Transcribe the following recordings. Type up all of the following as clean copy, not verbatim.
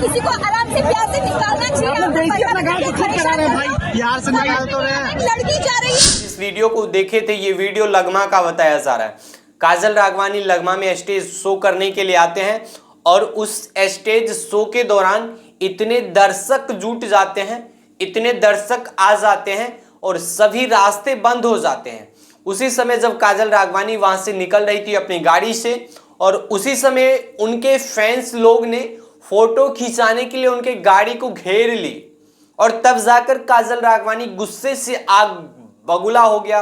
किसी को आराम से प्यार से निकालना चाहिए। प्यार से निकाल तो रहे हैं। लड़की जा रही है। इस वीडियो को देखे थे, ये वीडियो लगमा का बताया जा रहा है। काजल राघवानी लगमा में स्टेज शो करने के लिए आते हैं और उस स्टेज शो के दौरान इतने दर्शक जुट जाते हैं, इतने दर्शक आ जाते हैं और सभी रास्ते बंद हो जाते हैं। उसी समय जब काजल राघवानी वहां से निकल रही थी अपनी गाड़ी से, और उसी समय उनके फैंस लोग ने फोटो खिंचाने के लिए उनके गाड़ी को घेर ली और तब जाकर काजल राघवानी गुस्से से आग बगुला हो गया,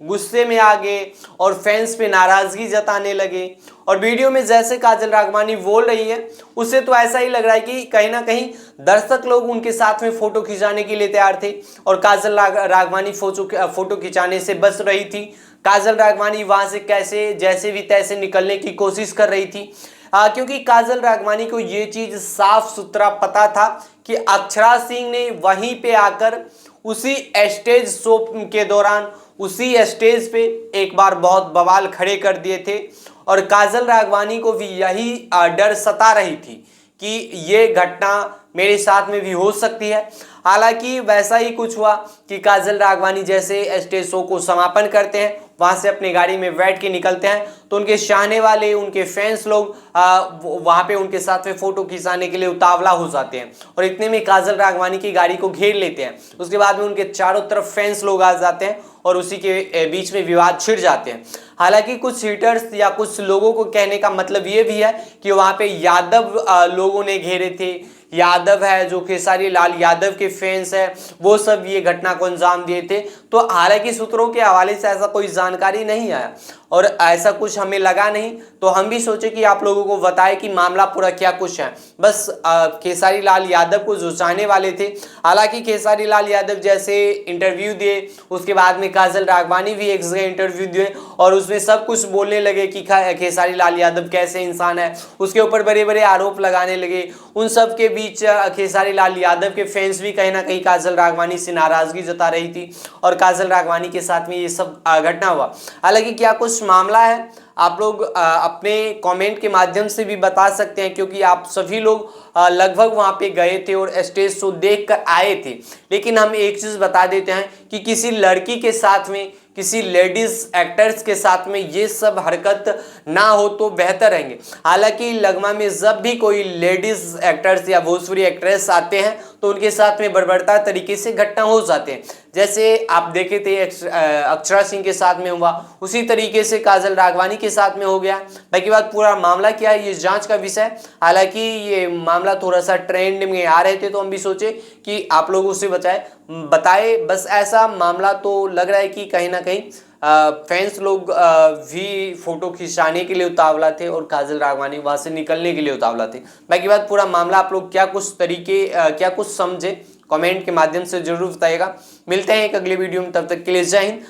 गुस्से में आ गए और फैंस पे नाराजगी जताने लगे। और वीडियो में जैसे काजल राघवानी बोल रही है, उससे तो ऐसा ही लग रहा है कि कहीं ना कहीं दर्शक लोग उनके साथ में फोटो खिंचाने के लिए तैयार थे और काजल राघवानी फोटो खिंचाने से बच रही थी। काजल राघवानी वहां से कैसे जैसे भी तैसे निकलने की कोशिश कर रही थी, क्योंकि काजल राघवानी को ये चीज साफ सुथरा पता था कि अक्षरा सिंह ने वहीं पे आकर उसी स्टेज शो के दौरान उसी स्टेज पे एक बार बहुत बवाल खड़े कर दिए थे और काजल राघवानी को भी यही डर सता रही थी कि ये घटना मेरे साथ में भी हो सकती है। हालांकि वैसा ही कुछ हुआ कि काजल राघवानी जैसे स्टेज शो को समापन करते हैं, वहां से अपनी गाड़ी में बैठ के निकलते हैं, तो उनके चाहने वाले, उनके फैंस लोग वहां पे उनके साथ में फोटो खिंचाने के लिए उतावला हो जाते हैं और इतने में काजल राघवानी की गाड़ी को घेर लेते हैं। उसके बाद में उनके चारों तरफ फैंस लोग आ जाते हैं और उसी के बीच में विवाद छिड़ जाते हैं। हालांकि कुछ हीटर्स या कुछ लोगों को कहने का मतलब ये भी है कि वहां पे यादव लोगों ने घेरे थे, यादव है जो खेसारी लाल यादव के फैंस है, वो सब ये घटना को अंजाम दिए थे। तो हालांकि सूत्रों के हवाले से ऐसा कोई जानकारी नहीं आया और ऐसा कुछ हमें लगा नहीं, तो हम भी सोचे कि आप लोगों को बताएं कि मामला पूरा क्या कुछ है। बस खेसारी लाल यादव को जो चाहने वाले थे, हालांकि खेसारी लाल यादव जैसे इंटरव्यू दिए, उसके बाद में काजल राघवानी भी एक जगह इंटरव्यू दिए और उसमें सब कुछ बोलने लगे कि खेसारी लाल यादव कैसे इंसान है, उसके ऊपर बड़े बड़े आरोप लगाने लगे। उन सब के बीच खेसारी लाल यादव के फैंस भी कहीं ना कहीं काजल राघवानी से नाराजगी जता रही थी और काजल राघवानी के साथ में ये सब घटना हुआ। हालांकि क्या कुछ मामला है, आप लोग अपने कमेंट के माध्यम से भी बता सकते हैं, क्योंकि आप सभी लोग लगभग वहां पे गए थे और स्टेज शो देख कर आए थे। लेकिन हम एक चीज बता देते हैं कि किसी लड़की के साथ में, किसी लेडीज एक्टर्स के साथ में ये सब हरकत ना हो तो बेहतर रहेंगे। हालांकि लगमा में जब भी कोई लेडीज एक्टर्स या भोजपुरी एक्ट्रेस आते हैं तो उनके साथ में बर्बरता तरीके से घटना हो जाते हैं। जैसे आप देखे थे अक्षरा सिंह के साथ में हुआ, उसी तरीके से काजल राघवानी के साथ में हो गया। बाकी बात पूरा मामला क्या है ये जांच का विषय। हालांकि ये मामला थोड़ा सा ट्रेंड में आ रहे थे तो हम भी सोचे कि आप लोगों से बताए। बस ऐसा मामला तो लग रहा है कि कहीं ना कहीं फैंस लोग भी फोटो खिंचाने के लिए उतावला थे और काजल राघवानी वहां से निकलने के लिए उतावला थे। बाकी बात पूरा मामला आप लोग क्या कुछ समझे कमेंट के माध्यम से जरूर बताइएगा। मिलते हैं एक अगले वीडियो में, तब तक के लिए जय हिंद,